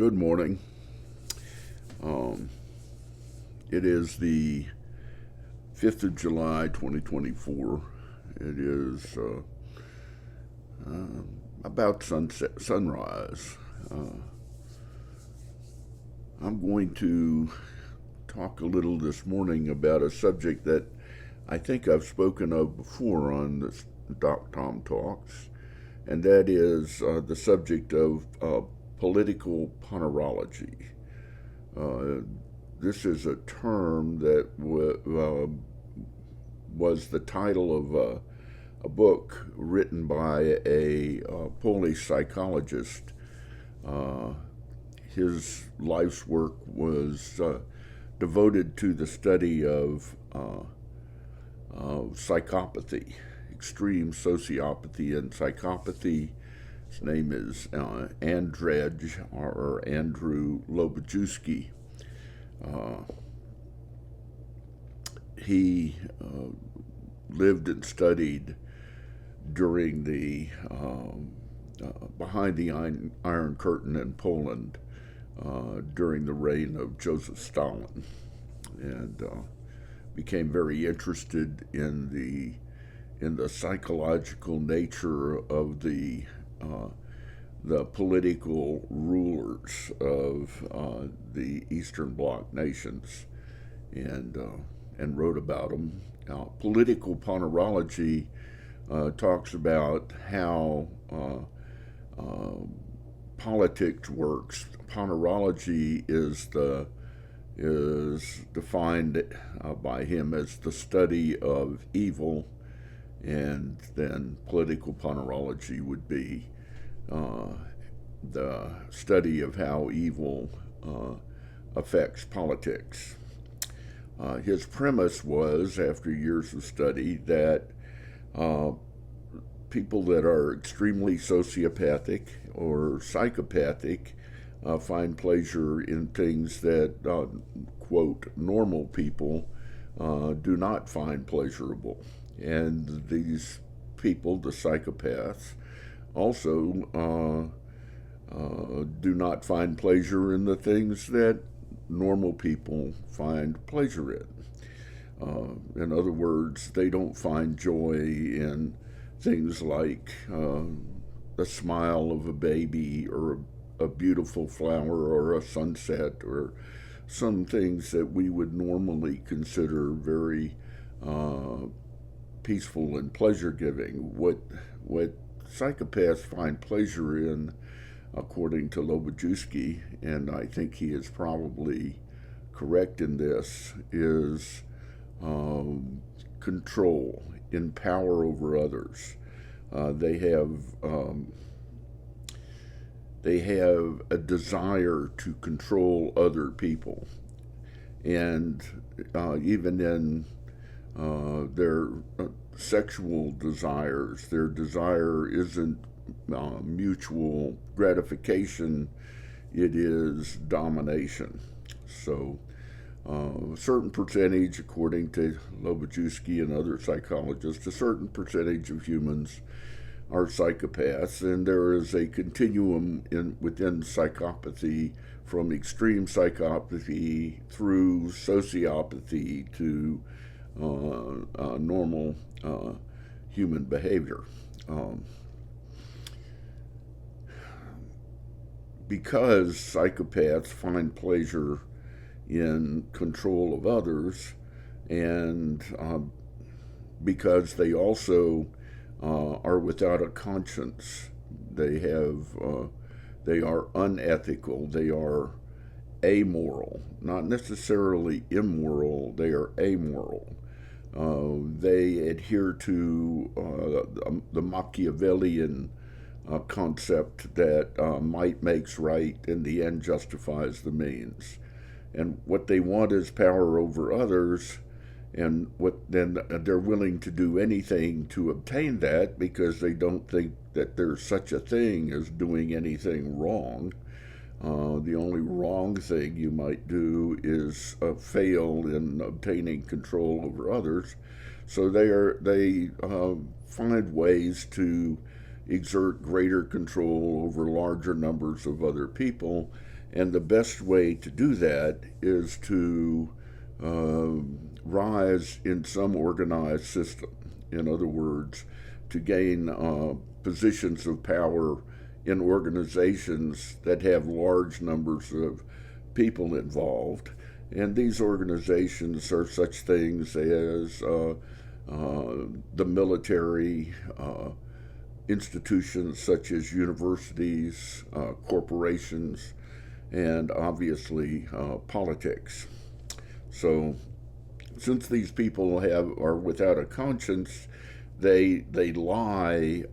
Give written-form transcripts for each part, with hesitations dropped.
Good morning. Um, it is the 5th of July, 2024. It is about sunrise. Uh, I'm going to talk a little this morning about a subject that I think I've spoken of before on this Doc Tom Talks, and that is the subject of political ponorology. Uh, this is a term that was the title of a book written by a Polish psychologist. Uh, his life's work was devoted to the study of psychopathy, extreme sociopathy and psychopathy. His name is Andrzej or Andrew Lobachewski. Uh, he lived and studied during the behind the Iron Curtain in Poland during the reign of Joseph Stalin, and became very interested in the psychological nature of the political rulers of the Eastern Bloc nations, and wrote about them. Political ponorology talks about how politics works. Ponorology is defined by him as the study of evil, and then political ponorology would be the study of how evil affects politics. His premise was, after years of study, that uh, people that are extremely sociopathic or psychopathic find pleasure in things that, quote, normal people do not find pleasurable. And these people, the psychopaths, also do not find pleasure in the things that normal people find pleasure in. In other words, they don't find joy in things like the smile of a baby or a beautiful flower or a sunset or some things that we would normally consider very peaceful and pleasure giving. What psychopaths find pleasure in, according to Lobachewski, and I think he is probably correct in this, is control, in power over others. They have a desire to control other people, and even in their sexual desires, their desire isn't mutual gratification, it is domination. So a certain percentage, according to Lobachewski and other psychologists, a certain percentage of humans are psychopaths, and there is a continuum within psychopathy, from extreme psychopathy through sociopathy to normal human behavior. Because psychopaths find pleasure in control of others, and because they also are without a conscience, they are unethical, they are amoral, not necessarily immoral, they are amoral. They adhere to the Machiavellian concept that might makes right and the end justifies the means. And what they want is power over others, and then they're willing to do anything to obtain that, because they don't think that there's such a thing as doing anything wrong. The only wrong thing you might do is fail in obtaining control over others. So they find ways to exert greater control over larger numbers of other people, And the best way to do that is to rise in some organized system. In other words, to gain positions of power in organizations that have large numbers of people involved. And these organizations are such things as the military, institutions such as universities, corporations, and obviously politics. So, since these people are without a conscience, they lie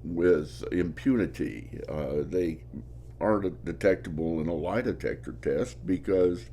with impunity. They aren't detectable in a lie detector test because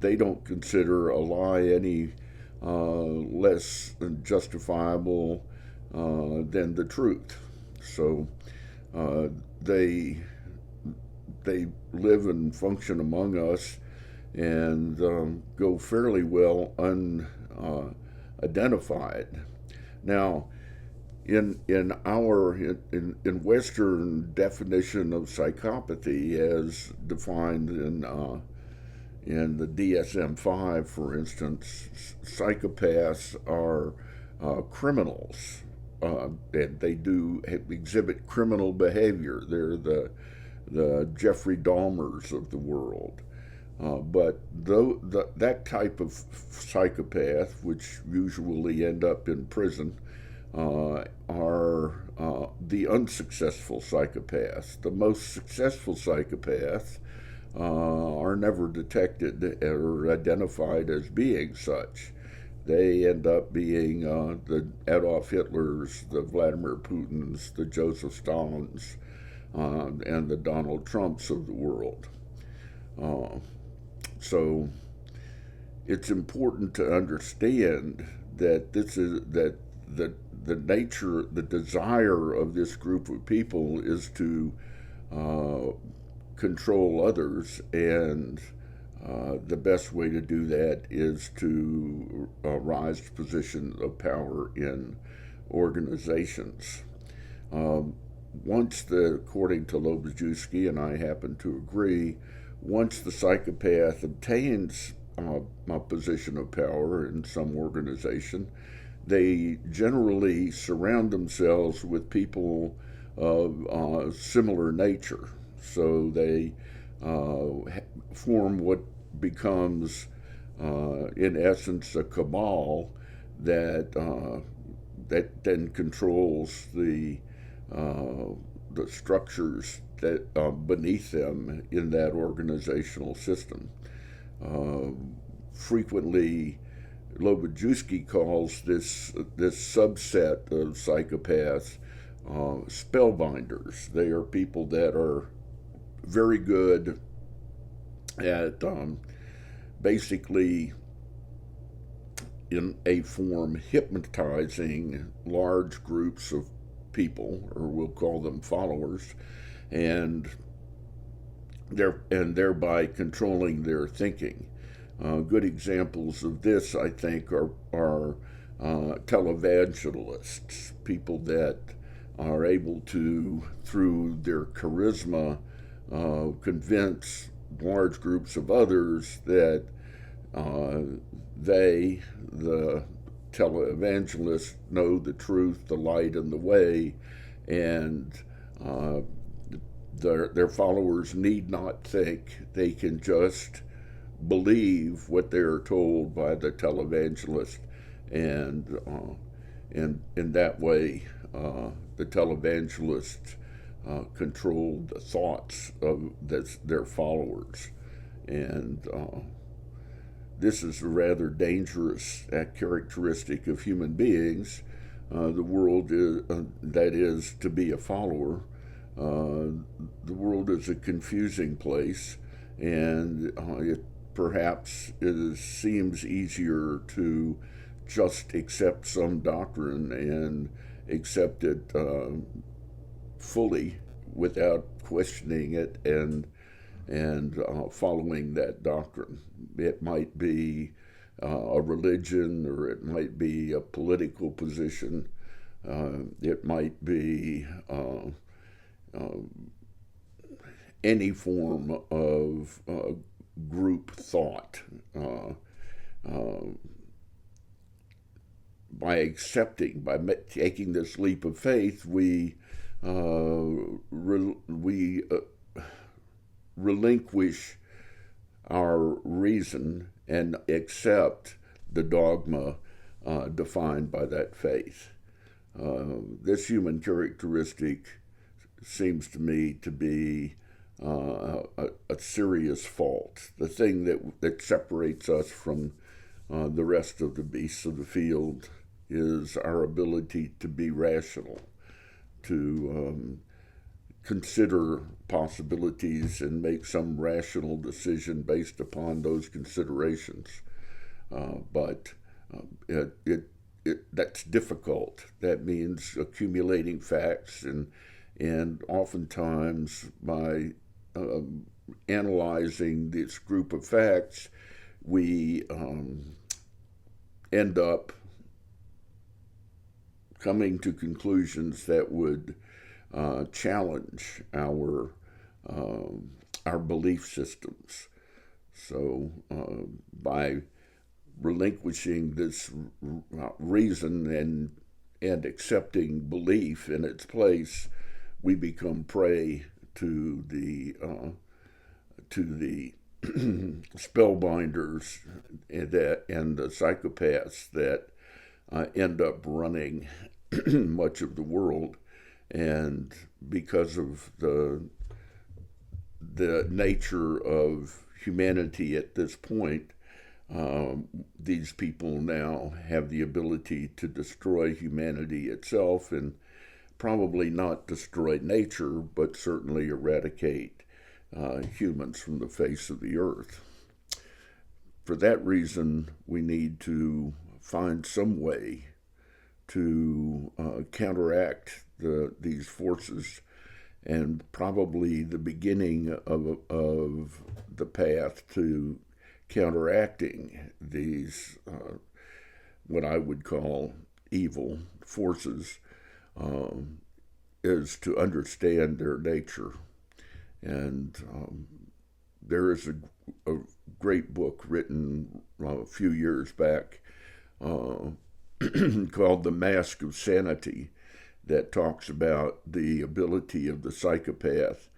they don't consider a lie any less justifiable than the truth. So uh, they they live and function among us and go fairly well unidentified. Now, in Western definition of psychopathy, as defined in the DSM-5, for instance, psychopaths are criminals, and they do exhibit criminal behavior. They're the Jeffrey Dahmers of the world. But that type of psychopath, which usually end up in prison, are the unsuccessful psychopaths. The most successful psychopaths are never detected or identified as being such. They end up being the Adolf Hitlers, the Vladimir Putins, the Joseph Stalins, and the Donald Trumps of the world. Uh, so it's important to understand that the nature, the desire of this group of people is to uh, control others, and the best way to do that is to rise to positions of power in organizations. Um, According to Lobachewski, and I happen to agree, once the psychopath obtains a position of power in some organization, they generally surround themselves with people of similar nature. So they form what becomes, in essence, a cabal that that then controls the structures that beneath them in that organizational system. Uh, Frequently, Lobachewski calls this subset of psychopaths spellbinders. They are people that are very good at basically, in a form, hypnotizing large groups of people, or we'll call them followers, and thereby controlling their thinking. Good examples of this, I think, are televangelists, people that are able to, through their charisma, convince large groups of others that uh, they, the televangelists, know the truth, the light, and the way, and uh, their followers need not think. They can just believe what they're told by the televangelist, and in that way, the televangelist controlled the thoughts of their followers, and this is a rather dangerous characteristic of human beings. The world is, that is, to be a follower. The world is a confusing place, and it perhaps seems easier to just accept some doctrine and accept it fully without questioning it and following that doctrine. It might be a religion, or it might be a political position. It might be any form of group thought. Uh, by taking this leap of faith, we relinquish our reason and accept the dogma defined by that faith. This human characteristic seems to me to be a serious fault. The thing that separates us from the rest of the beasts of the field is our ability to be rational, to consider possibilities and make some rational decision based upon those considerations. But that's difficult. That means accumulating facts, and oftentimes by analyzing this group of facts, we end up coming to conclusions that would challenge our belief systems. So by relinquishing this reason and accepting belief in its place, we become prey to the spellbinders and the psychopaths that end up running much of the world. And because of the nature of humanity at this point, these people now have the ability to destroy humanity itself, and probably not destroy nature, but certainly eradicate humans from the face of the earth. For that reason, we need to find some way to counteract these forces, and probably the beginning of the path to counteracting these what I would call evil forces is to understand their nature. And there is a great book written a few years back called The Mask of Sanity, that talks about the ability of the psychopath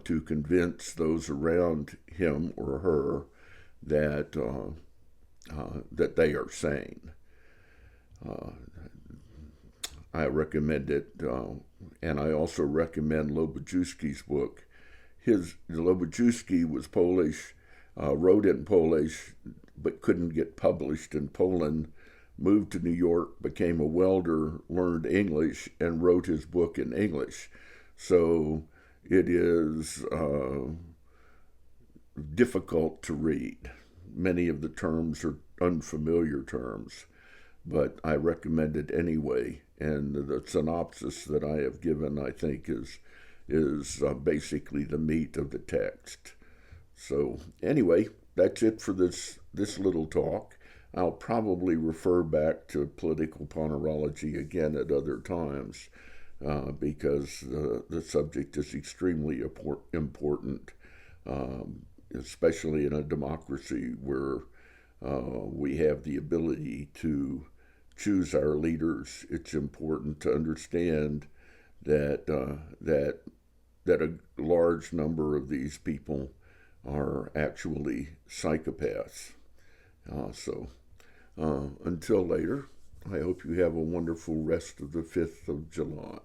to convince those around him or her that they are sane. I recommend it, and I also recommend Lobachewski's book. Lobachewski was Polish, wrote in Polish, but couldn't get published in Poland, moved to New York, became a welder, learned English, and wrote his book in English. So it is difficult to read. Many of the terms are unfamiliar terms, but I recommend it anyway. And the synopsis that I have given, I think, is basically the meat of the text. So anyway, that's it for this little talk. I'll probably refer back to political ponorology again at other times because the subject is extremely important, especially in a democracy where we have the ability to choose our leaders. It's important to understand that a large number of these people are actually psychopaths. Until later, I hope you have a wonderful rest of the 5th of July.